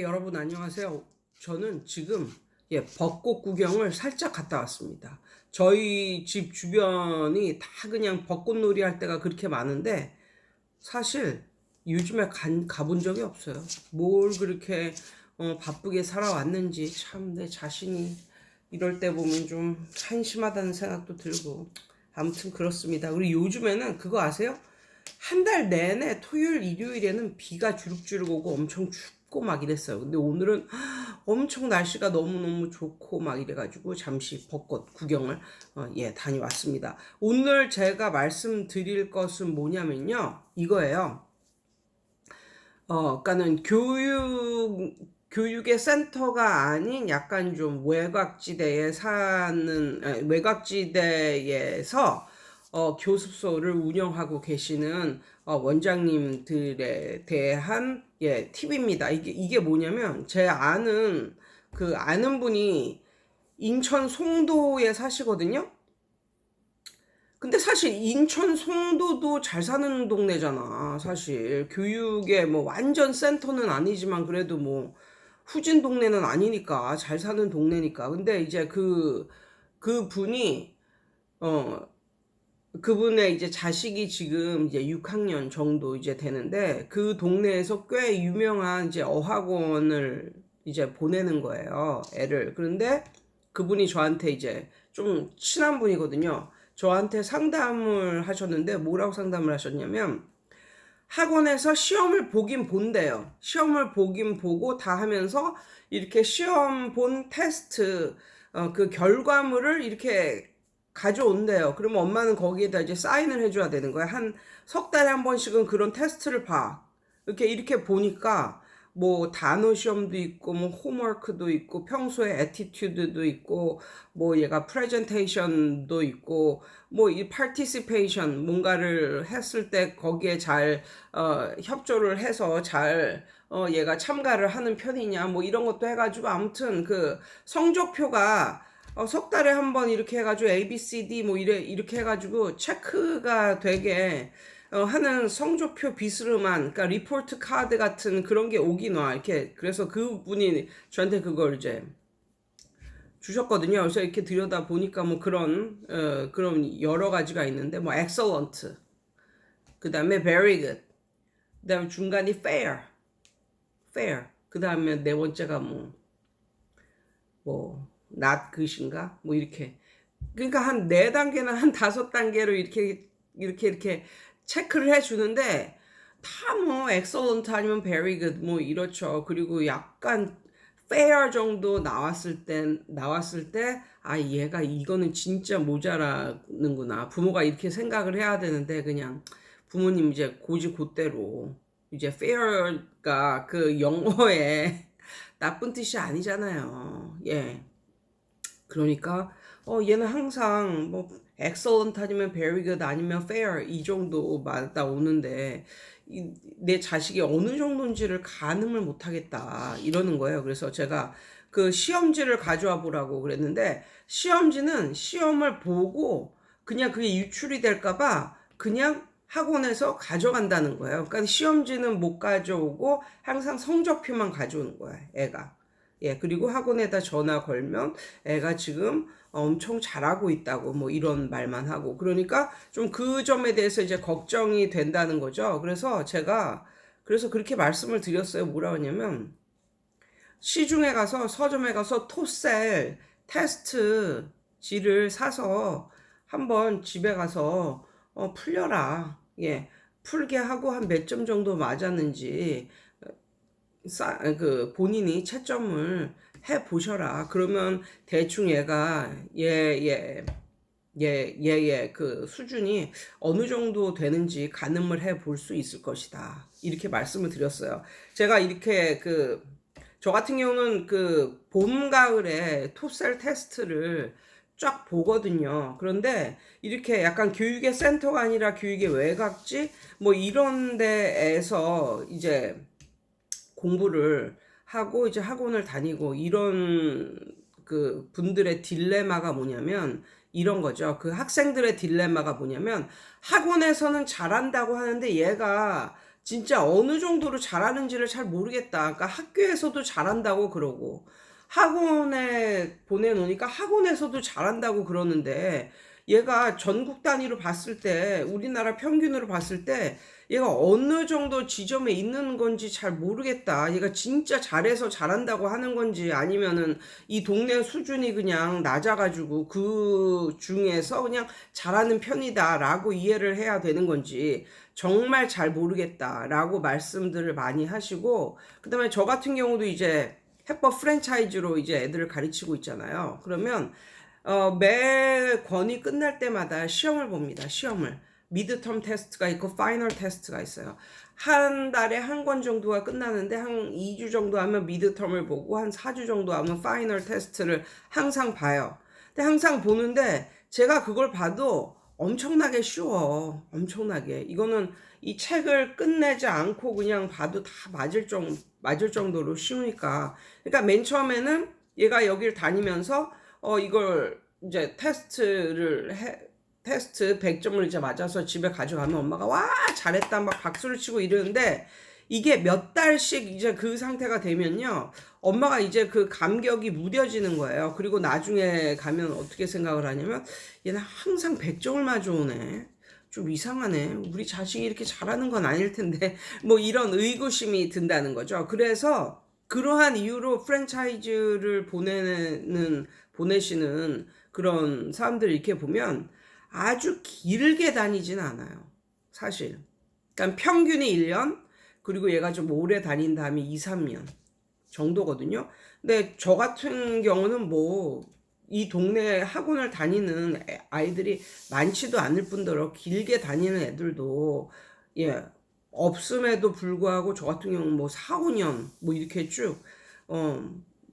여러분 안녕하세요. 저는 지금 벚꽃 구경을 살짝 갔다 왔습니다. 저희 집 주변이 다 그냥 벚꽃놀이 할 때가 그렇게 많은데 사실 요즘에 가본 적이 없어요. 뭘 그렇게 바쁘게 살아왔는지 참 내 자신이 이럴 때 보면 좀 한심하다는 생각도 들고 아무튼 그렇습니다. 그리고 요즘에는 그거 아세요? 한 달 내내 토요일, 일요일에는 비가 주룩주룩 오고 엄청 춥고 막 이랬어요. 근데 오늘은 엄청 날씨가 너무너무 좋고 막 이래가지고 잠시 벚꽃 구경을 다녀왔습니다. 오늘 제가 말씀드릴 것은 뭐냐면요. 이거예요. 그러니까는 교육의 센터가 아닌 약간 좀 외곽지대에 사는, 외곽지대에서 교습소를 운영하고 계시는 원장님들에 대한 팁입니다. 이게 뭐냐면 제 아는 분이 인천 송도에 사시거든요. 근데 사실 인천 송도도 잘 사는 동네잖아. 사실 교육의 뭐 완전 센터는 아니지만 그래도 뭐 후진 동네는 아니니까 잘 사는 동네니까. 근데 이제 그 분이 어 그분의 이제 자식이 지금 이제 6학년 정도 이제 되는데 그 동네에서 꽤 유명한 이제 어학원을 이제 보내는 거예요. 애를. 그런데 그분이 저한테 이제 좀 친한 분이거든요. 저한테 상담을 하셨는데 뭐라고 상담을 하셨냐면 학원에서 시험을 보긴 본대요. 시험을 보긴 보고 다 하면서 이렇게 시험 본 테스트 그 결과물을 이렇게 가져온대요. 그러면 엄마는 거기에다 이제 사인을 해줘야 되는 거야. 한 석 달에 한 번씩은 그런 테스트를 봐. 이렇게 보니까 뭐 단어 시험도 있고 뭐 홈워크도 있고 평소에 애티튜드도 있고 뭐 얘가 프레젠테이션도 있고 뭐 이 파티시페이션 뭔가를 했을 때 거기에 잘 협조를 해서 잘 얘가 참가를 하는 편이냐 뭐 이런 것도 해가지고 아무튼 그 성적표가 석 달에 한 번 이렇게 해가지고 A, B, C, D 뭐 이렇게 해가지고 체크가 되게 하는 성적표 비스름한 그러니까 리포트 카드 같은 그런 게 오긴 와 이렇게. 그래서 그분이 저한테 그걸 이제 주셨거든요. 그래서 이렇게 들여다 보니까 뭐 그런 여러 가지가 있는데 뭐 excellent, 그 다음에 very good, 그 다음에 중간이 fair, 그 다음에 네 번째가 뭐 not good인가 뭐 이렇게. 그러니까 한 네 단계나 한 다섯 단계로 이렇게 체크를 해주는데 다 뭐 excellent 아니면 very good 뭐 이렇죠. 그리고 약간 fair 정도 나왔을 때 아 얘가 이거는 진짜 모자라는구나. 부모가 이렇게 생각을 해야 되는데 그냥 부모님 이제 곧대로 이제 fair가 그 영어에 나쁜 뜻이 아니잖아요. 예. 그러니까 얘는 항상 뭐 excellent 아니면 very good 아니면 fair 이 정도마다 오는데 내 자식이 어느 정도인지를 가늠을 못 하겠다 이러는 거예요. 그래서 제가 그 시험지를 가져와 보라고 그랬는데 시험지는 시험을 보고 그냥 그게 유출이 될까 봐 그냥 학원에서 가져간다는 거예요. 그러니까 시험지는 못 가져오고 항상 성적표만 가져오는 거예요, 애가. 예, 그리고 학원에다 전화 걸면 애가 지금 엄청 잘하고 있다고 뭐 이런 말만 하고. 그러니까 좀 그 점에 대해서 이제 걱정이 된다는 거죠. 그래서 그렇게 말씀을 드렸어요. 뭐라 하냐면 시중에 가서 서점에 가서 토셀 테스트지를 사서 한번 집에 가서 풀려라. 예. 풀게 하고 한 몇 점 정도 맞았는지 본인이 채점을 해 보셔라. 그러면 대충 그 수준이 어느 정도 되는지 가늠을 해 볼 수 있을 것이다. 이렇게 말씀을 드렸어요. 제가 이렇게 저 같은 경우는 그 봄, 가을에 토셀 테스트를 쫙 보거든요. 그런데 이렇게 약간 교육의 센터가 아니라 교육의 외곽지 뭐 이런 데에서 이제 공부를 하고 이제 학원을 다니고 이런 그 분들의 딜레마가 뭐냐면 이런 거죠. 그 학생들의 딜레마가 뭐냐면 학원에서는 잘한다고 하는데 얘가 진짜 어느 정도로 잘하는지를 잘 모르겠다. 그러니까 학교에서도 잘한다고 그러고 학원에 보내놓으니까 학원에서도 잘한다고 그러는데 얘가 전국 단위로 봤을 때 우리나라 평균으로 봤을 때 얘가 어느 정도 지점에 있는 건지 잘 모르겠다. 얘가 진짜 잘해서 잘한다고 하는 건지 아니면은 이 동네 수준이 그냥 낮아가지고 그 중에서 그냥 잘하는 편이다라고 이해를 해야 되는 건지 정말 잘 모르겠다라고 말씀들을 많이 하시고, 그다음에 저 같은 경우도 이제 해법 프랜차이즈로 이제 애들을 가르치고 있잖아요. 그러면 매 권이 끝날 때마다 시험을 봅니다. 시험을. 미드텀 테스트가 있고 파이널 테스트가 있어요. 한 달에 한 권 정도가 끝나는데 한 2주 정도 하면 미드텀을 보고 한 4주 정도 하면 파이널 테스트를 항상 봐요. 근데 항상 보는데 제가 그걸 봐도 엄청나게 쉬워. 엄청나게. 이거는 이 책을 끝내지 않고 그냥 봐도 다 맞을 정도로 쉬우니까. 그러니까 맨 처음에는 얘가 여기를 다니면서 이걸 이제 테스트 100점을 이제 맞아서 집에 가져가면 엄마가 와 잘했다 막 박수를 치고 이러는데, 이게 몇 달씩 이제 그 상태가 되면요 엄마가 이제 그 감격이 무뎌지는 거예요. 그리고 나중에 가면 어떻게 생각을 하냐면 얘는 항상 100점을 맞아오네, 좀 이상하네, 우리 자식이 이렇게 잘하는 건 아닐 텐데 뭐 이런 의구심이 든다는 거죠. 그래서 그러한 이유로 프랜차이즈를 보내시는 그런 사람들 이렇게 보면 아주 길게 다니진 않아요, 사실. 그러니까 평균이 1년, 그리고 얘가 좀 오래 다닌 다음에 2, 3년 정도거든요. 근데 저 같은 경우는 뭐 이 동네 학원을 다니는 아이들이 많지도 않을 뿐더러 길게 다니는 애들도 예 없음에도 불구하고 저 같은 경우는 뭐 4, 5년 뭐 이렇게 쭉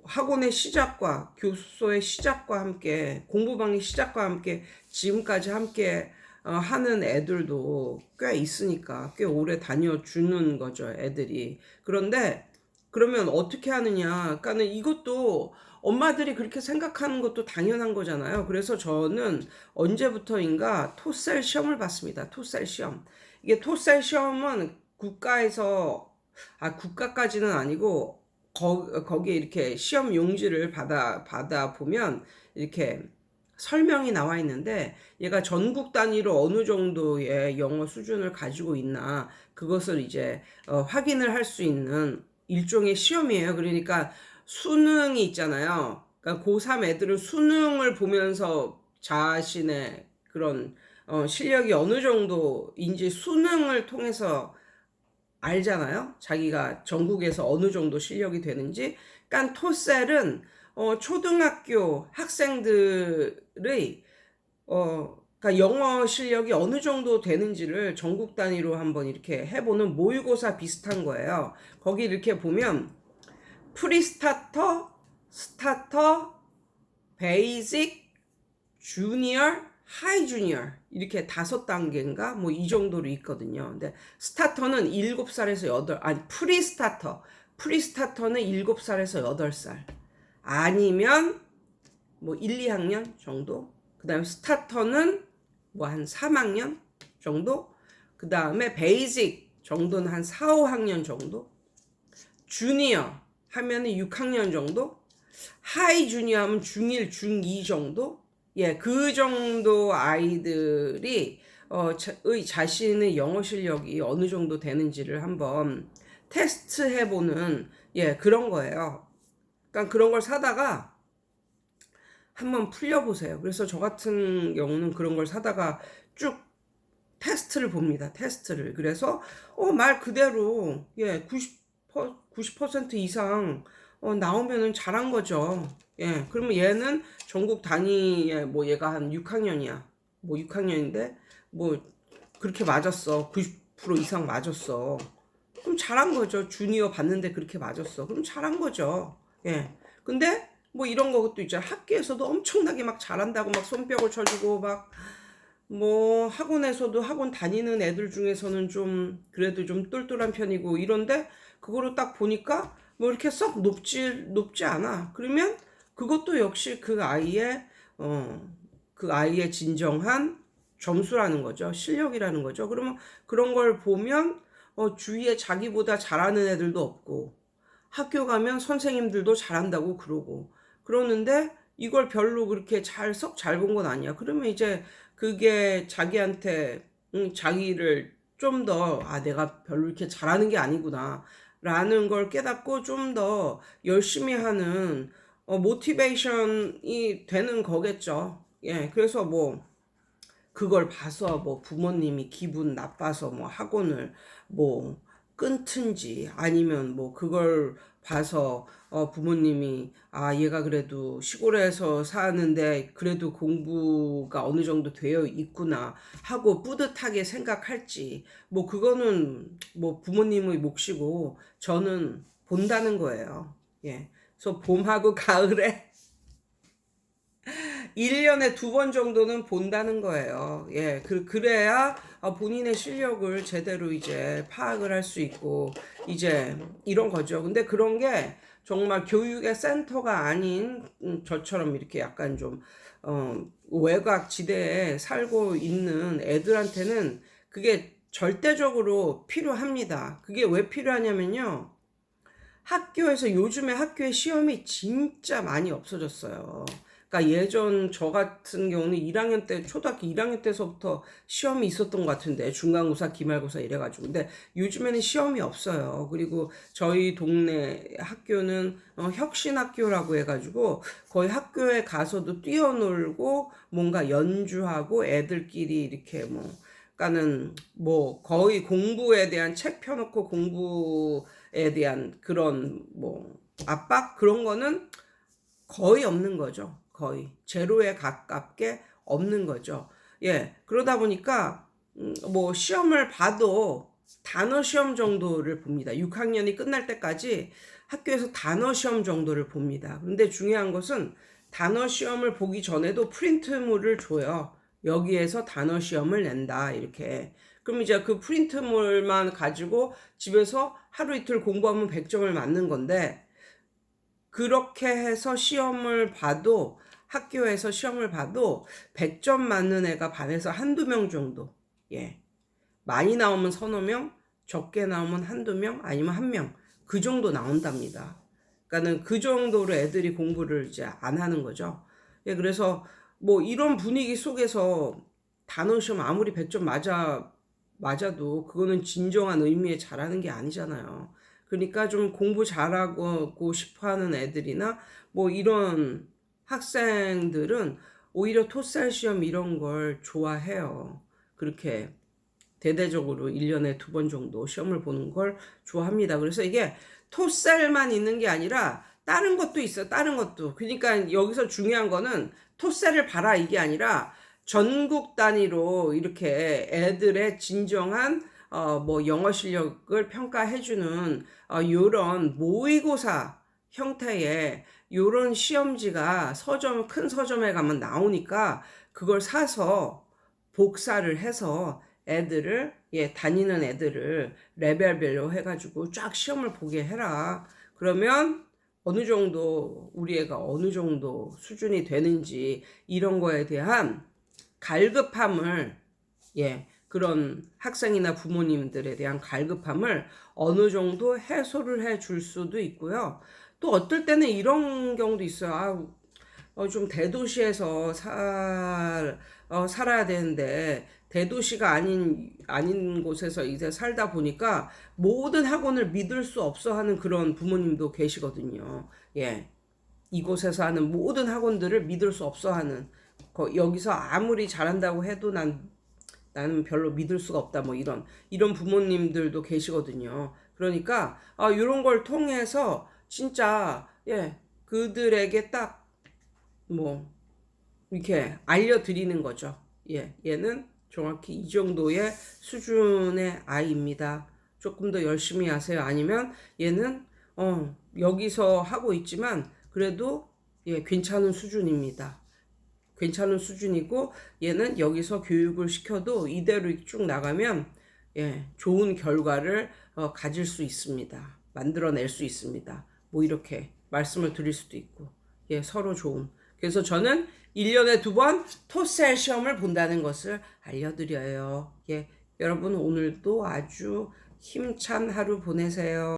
학원의 시작과 교수소의 시작과 함께 공부방의 시작과 함께 지금까지 함께 하는 애들도 꽤 있으니까 꽤 오래 다녀주는 거죠, 애들이. 그런데 그러면 어떻게 하느냐, 그러니까는 이것도 엄마들이 그렇게 생각하는 것도 당연한 거잖아요. 그래서 저는 언제부터인가 토셀 시험을 봤습니다. 토셀 시험. 이게 토셀 시험은 국가까지는 아니고 거기에 이렇게 시험 용지를 받아 보면 이렇게 설명이 나와 있는데, 얘가 전국 단위로 어느 정도의 영어 수준을 가지고 있나 그것을 이제 확인을 할 수 있는 일종의 시험이에요. 그러니까 수능이 있잖아요. 그러니까 고3 애들은 수능을 보면서 자신의 그런 실력이 어느 정도인지 수능을 통해서 알잖아요. 자기가 전국에서 어느 정도 실력이 되는지. 그러니까 토셀은 초등학교 학생들의 그러니까 영어 실력이 어느 정도 되는지를 전국 단위로 한번 이렇게 해보는 모의고사 비슷한 거예요. 거기 이렇게 보면 프리스타터, 스타터, 베이직, 주니어, 하이 주니어 이렇게 5단계인가 뭐 이 정도로 있거든요. 근데 스타터는 7살에서 8, 프리스타터는 7살에서 8살 아니면 뭐 1, 2학년 정도. 그 다음에 스타터는 뭐 한 3학년 정도. 그 다음에 베이직 정도는 한 4, 5학년 정도. 주니어 하면은 6학년 정도. 하이 주니어 하면 중1, 중2 정도. 예, 그 정도 아이들이 자신의 영어 실력이 어느 정도 되는지를 한번 테스트해보는 그런 거예요. 그러니까 그런 걸 사다가 한번 풀려보세요. 그래서 저 같은 경우는 그런 걸 사다가 쭉 테스트를 봅니다. 테스트를. 그래서 말 그대로 90% 이상 나오면은 잘한 거죠. 예, 그러면 얘는 전국 단위에 뭐 얘가 한 6학년이야. 뭐 6학년인데 뭐 그렇게 맞았어. 90% 이상 맞았어. 그럼 잘한 거죠. 주니어 봤는데 그렇게 맞았어. 그럼 잘한 거죠. 예. 근데 뭐 이런 것도 있잖아. 학교에서도 엄청나게 막 잘한다고 막 손뼉을 쳐주고 막 뭐 학원에서도 학원 다니는 애들 중에서는 좀 그래도 좀 똘똘한 편이고 이런데 그거를 딱 보니까 뭐 이렇게 썩 높지 않아. 그러면 그것도 역시 그 아이의 진정한 점수라는 거죠. 실력이라는 거죠. 그러면 그런 걸 보면 주위에 자기보다 잘하는 애들도 없고, 학교 가면 선생님들도 잘한다고 그러고, 그러는데 이걸 별로 그렇게 썩 잘 본 건 아니야. 그러면 이제 그게 자기한테, 자기를 좀 더, 내가 별로 이렇게 잘하는 게 아니구나 라는 걸 깨닫고 좀 더 열심히 하는 모티베이션이 되는 거겠죠. 예, 그래서 뭐 그걸 봐서 뭐 부모님이 기분 나빠서 뭐 학원을 뭐 끊든지, 아니면 뭐 그걸 봐서 부모님이 얘가 그래도 시골에서 사는데 그래도 공부가 어느 정도 되어 있구나 하고 뿌듯하게 생각할지, 뭐 그거는 뭐 부모님의 몫이고 저는 본다는 거예요. 예. 그래서 봄하고 가을에 1년에 2번 정도는 본다는 거예요. 예, 그래야 본인의 실력을 제대로 이제 파악을 할 수 있고, 이제 이런 거죠. 근데 그런 게 정말 교육의 센터가 아닌 저처럼 이렇게 약간 좀, 외곽 지대에 살고 있는 애들한테는 그게 절대적으로 필요합니다. 그게 왜 필요하냐면요. 학교에서 요즘에 학교에 시험이 진짜 많이 없어졌어요. 그러니까 예전 저 같은 경우는 1학년 때, 초등학교 1학년 때서부터 시험이 있었던 것 같은데, 중간고사, 기말고사 이래가지고. 근데 요즘에는 시험이 없어요. 그리고 저희 동네 학교는 혁신학교라고 해가지고 거의 학교에 가서도 뛰어놀고 뭔가 연주하고 애들끼리 이렇게 뭐, 그러니까는 뭐 거의 공부에 대한 책 펴놓고 공부에 대한 그런 뭐 압박, 그런 거는 거의 없는 거죠. 거의 제로에 가깝게 없는 거죠. 예, 그러다 보니까 뭐 시험을 봐도 단어 시험 정도를 봅니다. 6학년이 끝날 때까지 학교에서 단어 시험 정도를 봅니다. 그런데 중요한 것은 단어 시험을 보기 전에도 프린트물을 줘요. 여기에서 단어 시험을 낸다 이렇게. 그럼 이제 그 프린트물만 가지고 집에서 하루 이틀 공부하면 100점을 맞는 건데, 그렇게 해서 시험을 봐도, 학교에서 시험을 봐도 100점 맞는 애가 반에서 한두 명 정도. 예. 많이 나오면 서너 명, 적게 나오면 한두 명, 아니면 한 명. 그 정도 나온답니다. 그러니까는 그 정도로 애들이 공부를 이제 안 하는 거죠. 예, 그래서 뭐 이런 분위기 속에서 단어 시험 아무리 100점 맞아도 그거는 진정한 의미의 잘하는 게 아니잖아요. 그러니까 좀 공부 잘하고 싶어 하는 애들이나 뭐 이런 학생들은 오히려 토살 시험 이런 걸 좋아해요. 그렇게 대대적으로 1년에 2번 정도 시험을 보는 걸 좋아합니다. 그래서 이게 토살만 있는 게 아니라 다른 것도 있어요. 다른 것도. 그러니까 여기서 중요한 거는 토살을 봐라 이게 아니라 전국 단위로 이렇게 애들의 진정한 뭐 영어 실력을 평가해주는 요런 모의고사 형태의 요런 시험지가 큰 서점에 가면 나오니까 그걸 사서 복사를 해서 애들을, 다니는 애들을 레벨별로 해가지고 쫙 시험을 보게 해라. 그러면 어느 정도 우리 애가 어느 정도 수준이 되는지 이런 거에 대한 갈급함을, 그런 학생이나 부모님들에 대한 갈급함을 어느 정도 해소를 해 줄 수도 있고요. 또 어떨 때는 이런 경우도 있어요. 좀 대도시에서 살아야 되는데 대도시가 아닌 곳에서 이제 살다 보니까 모든 학원을 믿을 수 없어 하는 그런 부모님도 계시거든요. 예. 이곳에서 하는 모든 학원들을 믿을 수 없어 하는, 여기서 아무리 잘한다고 해도 나는 별로 믿을 수가 없다, 뭐 이런 부모님들도 계시거든요. 그러니까 이런 걸 통해서 진짜 그들에게 딱 뭐 이렇게 알려드리는 거죠. 얘는 정확히 이 정도의 수준의 아이입니다. 조금 더 열심히 하세요. 아니면 얘는 여기서 하고 있지만 그래도 괜찮은 수준입니다. 괜찮은 수준이고 얘는 여기서 교육을 시켜도 이대로 쭉 나가면 좋은 결과를 가질 수 있습니다. 만들어낼 수 있습니다. 뭐 이렇게 말씀을 드릴 수도 있고, 서로 좋은. 그래서 저는 1년에 2번 토셀 시험을 본다는 것을 알려드려요. 여러분 오늘도 아주 힘찬 하루 보내세요.